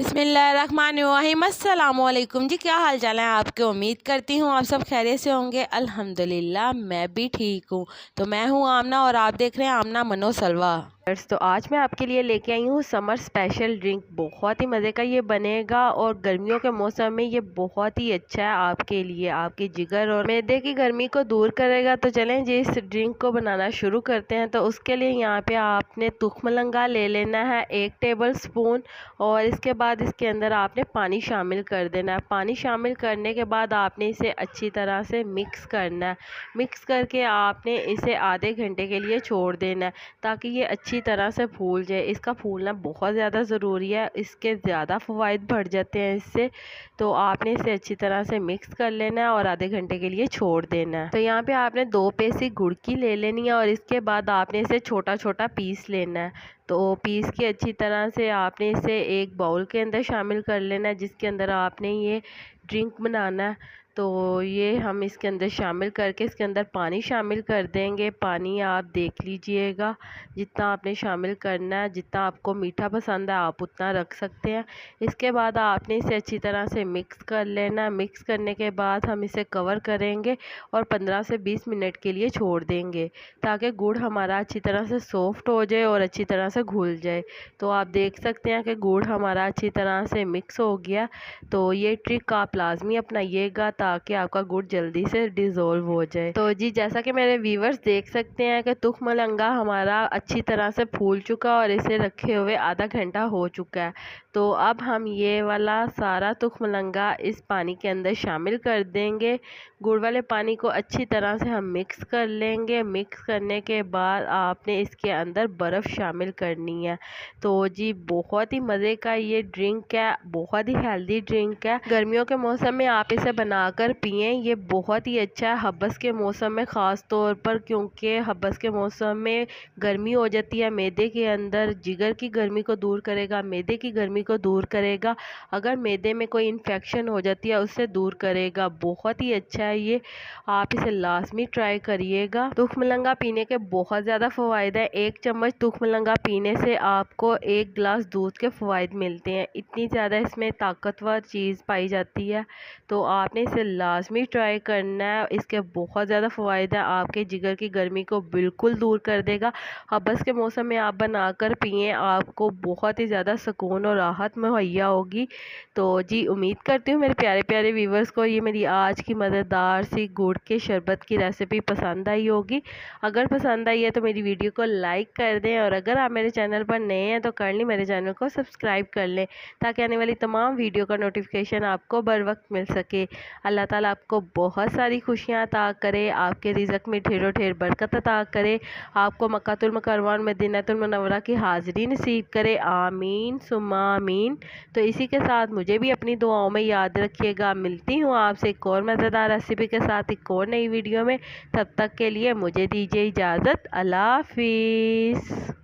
बिस्मिल्लाहिर्रहमानिर्रहीम। अस्सलामुअलैकुम जी, क्या हाल चाल है आपके। उम्मीद करती हूँ आप सब खैरियत से होंगे। अल्हम्दुलिल्लाह मैं भी ठीक हूँ। तो मैं हूँ आमना और आप देख रहे हैं आमना मनो सलवा। तो आज मैं आपके लिए लेके आई हूँ समर स्पेशल ड्रिंक। बहुत ही मज़े का ये बनेगा और गर्मियों के मौसम में ये बहुत ही अच्छा है आपके लिए। आपकी जिगर और मैदे की गर्मी को दूर करेगा। तो चलें जी इस ड्रिंक को बनाना शुरू करते हैं। तो उसके लिए यहाँ पे आपने तुखमलंगा ले लेना है 1 टेबल स्पून, और इसके बाद इसके अंदर आपने पानी शामिल कर देना है। पानी शामिल करने के बाद आपने इसे अच्छी तरह से मिक्स करना है। मिक्स करके आपने इसे आधे घंटे के लिए छोड़ देना है ताकि ये अच्छी तरह से फूल जाए। इसका फूलना बहुत ज़्यादा ज़रूरी है, इसके ज़्यादा फ़वाइद बढ़ जाते हैं इससे। तो आपने इसे अच्छी तरह से मिक्स कर लेना है और आधे घंटे के लिए छोड़ देना है। तो यहाँ पे आपने 2 पेसी गुड़ की ले लेनी है और इसके बाद आपने इसे छोटा छोटा पीस लेना है। तो पीस के अच्छी तरह से आपने इसे एक बाउल के अंदर शामिल कर लेना है जिसके अंदर आपने ये ड्रिंक बनाना है। तो ये हम इसके अंदर शामिल करके इसके अंदर पानी शामिल कर देंगे। पानी आप देख लीजिएगा जितना आपने शामिल करना है, जितना आपको मीठा पसंद है आप उतना रख सकते हैं। इसके बाद आपने इसे अच्छी तरह से मिक्स कर लेना। मिक्स करने के बाद हम इसे कवर करेंगे और 15 से 20 मिनट के लिए छोड़ देंगे ताकि गुड़ हमारा अच्छी तरह से सॉफ्ट हो जाए और अच्छी तरह से घुल जाए। तो आप देख सकते हैं कि गुड़ हमारा अच्छी तरह से मिक्स हो गया। तो ये ट्रिक आप लाजमी अपनाइएगा ताकि आपका गुड़ जल्दी से डिज़ोल्व हो जाए। तो जी जैसा कि मेरे व्यूवर्स देख सकते हैं कि तुखमलंगा हमारा अच्छी तरह से फूल चुका और इसे रखे हुए आधा घंटा हो चुका है। तो अब हम ये वाला सारा तुखमलंगा इस पानी के अंदर शामिल कर देंगे। गुड़ वाले पानी को अच्छी तरह से हम मिक्स कर लेंगे। मिक्स करने के बाद आपने इसके अंदर बर्फ़ शामिल करनी है। तो जी बहुत ही मज़े का ये ड्रिंक है, बहुत ही हेल्दी ड्रिंक है। गर्मियों के मौसम में आप इसे बनाकर पिएं, ये बहुत ही अच्छा है। हब्बस के मौसम में ख़ास तौर पर, क्योंकि हब्बस के मौसम में गर्मी हो जाती है मैदे के अंदर। जिगर की गर्मी को दूर करेगा, मैदे की गर्मी को दूर करेगा। अगर मैदे में कोई इन्फेक्शन हो जाती है उससे दूर करेगा। बहुत ही अच्छा है ये, आप इसे लाजमी ट्राई करिएगा। तुखमलंगा पीने के बहुत ज़्यादा फ़वाइद है। 1 चम्मच तुखमलंगा पीने से आपको 1 गिलास दूध के फ़वाइद मिलते हैं। इतनी ज़्यादा इसमें ताकतवर चीज़ पाई जाती है। तो आपने इसे लाजमी ट्राई करना है। इसके बहुत ज़्यादा फ़वाइद है, आपके जिगर की गर्मी को बिल्कुल दूर कर देगा। हब्बस के मौसम में आप बनाकर पिएं, आपको बहुत ही ज़्यादा सुकून और राहत मुहैया होगी। तो जी उम्मीद करती हूँ मेरे प्यारे प्यारे व्यूवर्स को ये मेरी आज की मज़ेदार सी गुड़ के शरबत की रेसिपी पसंद आई होगी। अगर पसंद आई है तो मेरी वीडियो को लाइक कर दें, और अगर आप मेरे चैनल पर नए हैं तो कर लें मेरे चैनल को सब्सक्राइब कर लें ताकि आने वाली तमाम वीडियो का नोटिफिकेशन आपको बर वक्त मिल सके। अल्लाह ताला आपको बहुत सारी खुशियाँ अता करे, आपके रिज़्क़ में ढेरों ढेर बरकत अता करे, आपको मक्कातुल मुकर्रमा और मदीनातुल मुनव्वरा की हाज़िरी नसीब करे। आमीन सुम्मा आमीन। तो इसी के साथ मुझे भी अपनी दुआओं में याद रखिएगा। मिलती हूँ आपसे एक और मज़ेदार रेसिपी के साथ एक और नई वीडियो में। तब तक के लिए मुझे दीजिए इजाज़त। अल्लाह हाफ़िज़।